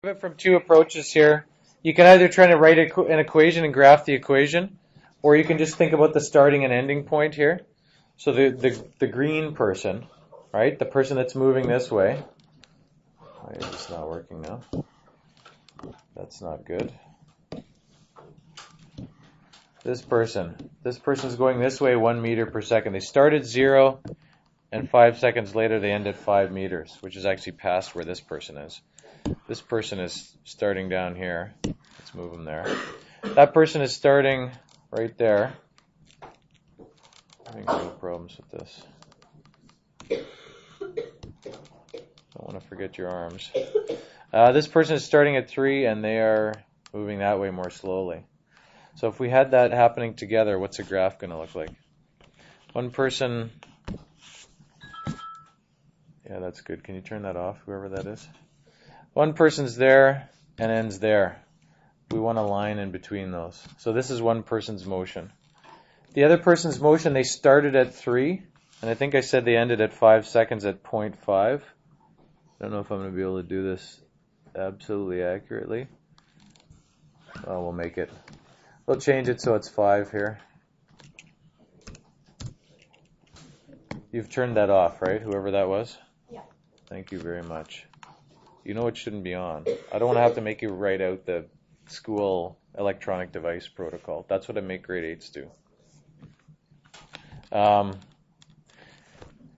it from two approaches here. You can either try to write an equation and graph the equation, or you can just think about the starting and ending point here. So the green person, right, the person that's moving this way. Why is this not working now? That's not good. This person's going this way 1 meter per second. They start at 0, and 5 seconds later they end at 5 meters, which is actually past where this person is. This person is starting down here. Let's move them there. That person is starting right there. Having no problems with this. Don't want to forget your arms. This person is starting at 3, and they are moving that way more slowly. So if we had that happening together, what's a graph going to look like? One person... Yeah, that's good. Can you turn that off, whoever that is? One person's there and ends there. We want a line in between those. So this is one person's motion. The other person's motion, they started at 3, and I think I said they ended at 5 seconds at 0.5. I don't know if I'm going to be able to do this absolutely accurately. Oh, we'll make it. We'll change it so it's 5 here. You've turned that off, right? Whoever that was? Yeah. Thank you very much. You know it shouldn't be on. I don't want to have to make you write out the school electronic device protocol. That's what I make grade 8s do.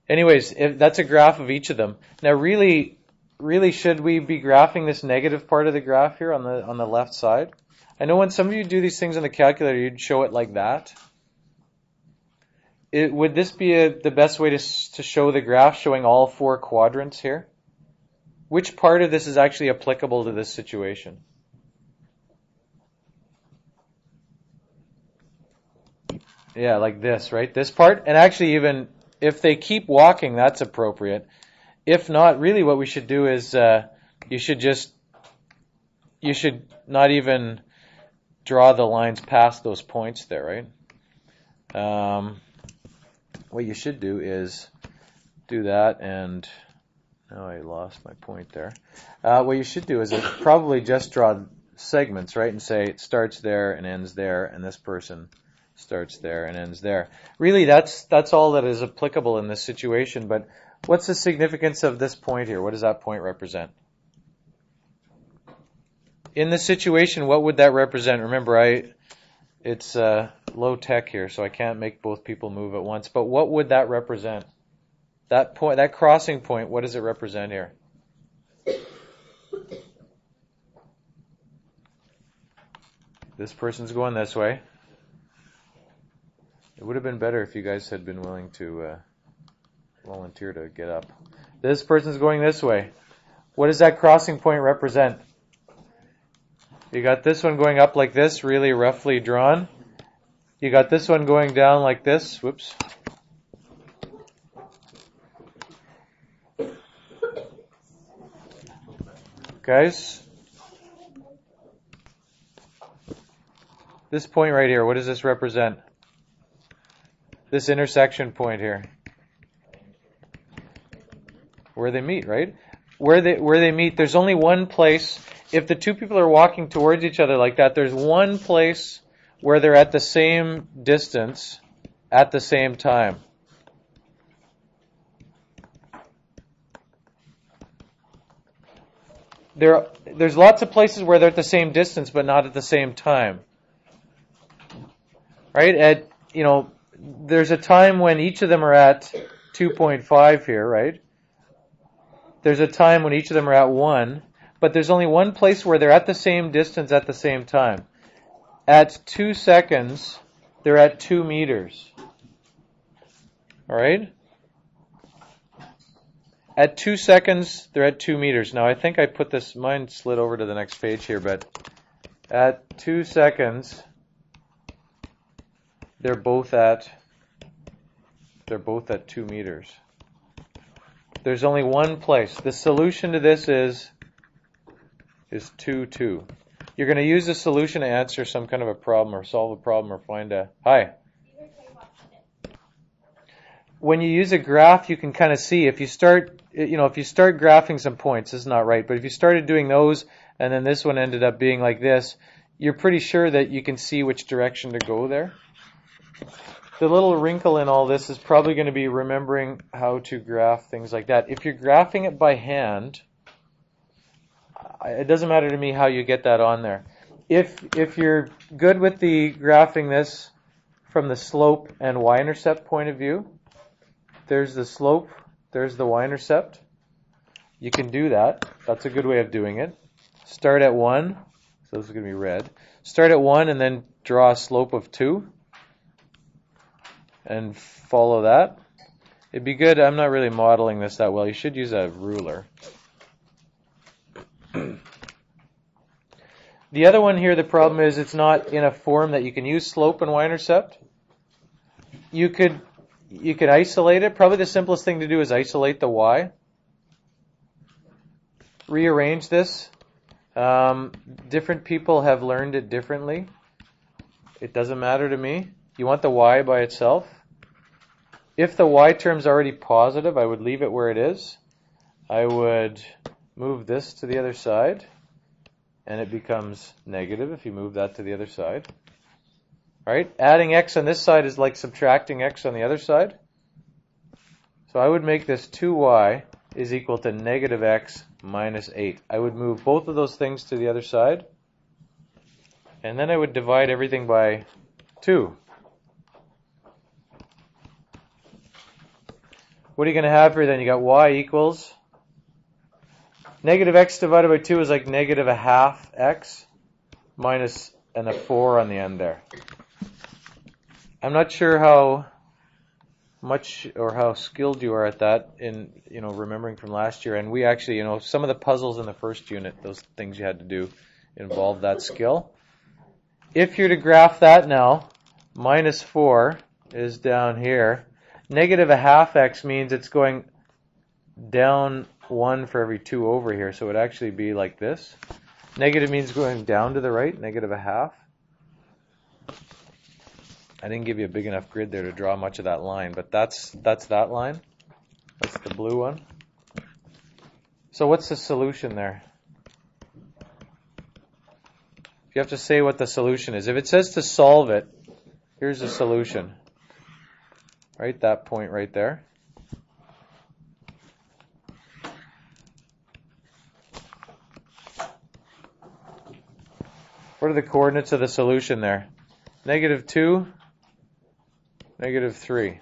Anyways, that's a graph of each of them. Now, really, should we be graphing this negative part of the graph here on the left side? I know when some of you do these things on the calculator, you'd show it like that. Would this be the best way to show the graph, showing all 4 quadrants here? Which part of this is actually applicable to this situation? Yeah, like this, right? This part. And actually, even if they keep walking, that's appropriate. If not, really what we should do is you should not even draw the lines past those points there, right? What you should do is do that, and now I lost my point there. What you should do is probably just draw segments, right, and say it starts there and ends there, and this person starts there and ends there. Really, that's all that is applicable in this situation, but what's the significance of this point here? What does that point represent? In this situation, what would that represent? Remember, it's low tech here, so I can't make both people move at once. But what would that represent? That point, that crossing point, what does it represent here? This person's going this way. It would have been better if you guys had been willing to volunteer to get up. This person's going this way. What does that crossing point represent? You got this one going up like this, really roughly drawn. You got this one going down like this. Whoops. Guys, this point right here, what does this represent? This intersection point here. Where they meet, right? Where they meet, there's only one place. If the two people are walking towards each other like that, there's one place where they're at the same distance at the same time. There's lots of places where they're at the same distance but not at the same time. Right? There's a time when each of them are at 2.5 here, right? There's a time when each of them are at 1. But there's only one place where they're at the same distance at the same time. At 2 seconds, they're at 2 meters. All right? At 2 seconds, they're at 2 meters. Now, I think I put this, mine slid over to the next page here, but at 2 seconds, they're both at 2 meters. There's only one place. The solution to this is 2, 2. You're going to use the solution to answer some kind of a problem or solve a problem or find a... Hi. When you use a graph, you can kind of see if you start graphing some points, this is not right, but if you started doing those and then this one ended up being like this, you're pretty sure that you can see which direction to go there. The little wrinkle in all this is probably going to be remembering how to graph things like that. If you're graphing it by hand, it doesn't matter to me how you get that on there. If you're good with the graphing this from the slope and y-intercept point of view, there's the slope, there's the y-intercept. You can do that. That's a good way of doing it. Start at 1, so this is going to be red. Start at 1 and then draw a slope of 2 and follow that. It'd be good, I'm not really modeling this that well. You should use a ruler. The other one here, the problem is it's not in a form that you can use slope and y-intercept. You could isolate it. Probably the simplest thing to do is isolate the y. Rearrange this. Different people have learned it differently. It doesn't matter to me. You want the y by itself. If the y term's already positive, I would leave it where it is. I would move this to the other side, and it becomes negative if you move that to the other side. Right? Adding x on this side is like subtracting x on the other side. So I would make this 2y is equal to negative x minus 8. I would move both of those things to the other side, and then I would divide everything by 2. What are you going to have here then? You got y equals negative x divided by 2 is like negative a half x minus and a 4 on the end there. I'm not sure how much or how skilled you are at that in, remembering from last year. And we actually, some of the puzzles in the first unit, those things you had to do involved that skill. If you're to graph that now, minus 4 is down here. Negative a half x means it's going down 1 for every 2 over here. So it would actually be like this. Negative means going down to the right, negative a half. I didn't give you a big enough grid there to draw much of that line, but that's that line. That's the blue one. So what's the solution there? You have to say what the solution is. If it says to solve it, here's the solution. Right, that point right there. What are the coordinates of the solution there? Negative 2, negative 3.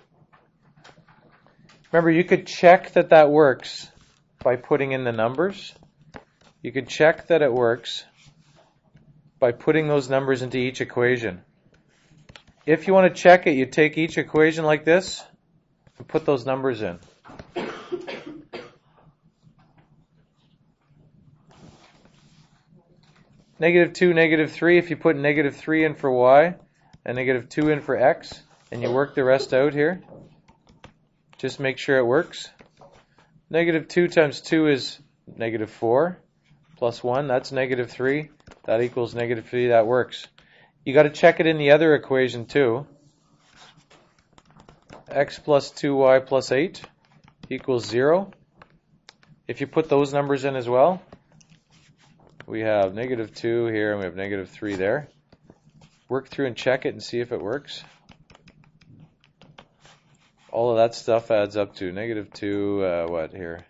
Remember, you could check that that works by putting in the numbers. You could check that it works by putting those numbers into each equation. If you want to check it, you take each equation like this and put those numbers in. Negative 2, negative 3, if you put negative 3 in for y and negative 2 in for x, and you work the rest out here, just make sure it works. Negative 2 times 2 is negative 4, plus 1, that's negative 3. That equals negative 3, that works. You got to check it in the other equation too. X plus 2y plus 8 equals 0. If you put those numbers in as well, we have negative 2 here and we have negative 3 there. Work through and check it and see if it works. All of that stuff adds up to negative 2, what here?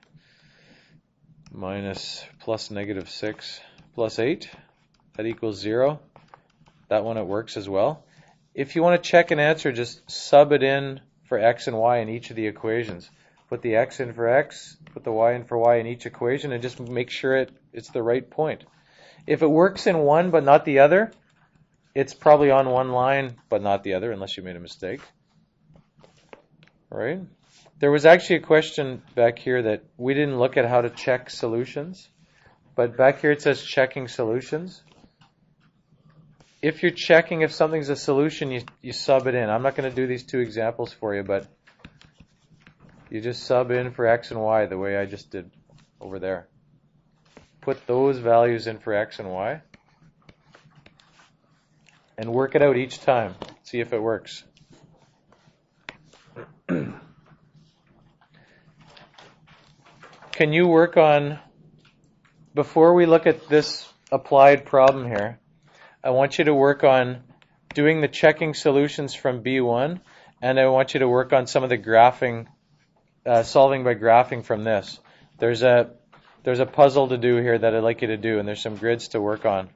Minus plus negative 6 plus 8. That equals 0. That one, it works as well. If you want to check an answer, just sub it in for x and y in each of the equations. Put the x in for x, put the y in for y in each equation, and just make sure it's the right point. If it works in one but not the other, it's probably on one line but not the other, unless you made a mistake. All right? There was actually a question back here that we didn't look at how to check solutions, but back here it says checking solutions. If you're checking if something's a solution, you sub it in. I'm not going to do these two examples for you, but you just sub in for x and y the way I just did over there. Put those values in for x and y and work it out each time. See if it works. Can you work on, before we look at this applied problem here. I want you to work on doing the checking solutions from B1, and I want you to work on some of the graphing, solving by graphing from this. There's a puzzle to do here that I'd like you to do, and there's some grids to work on.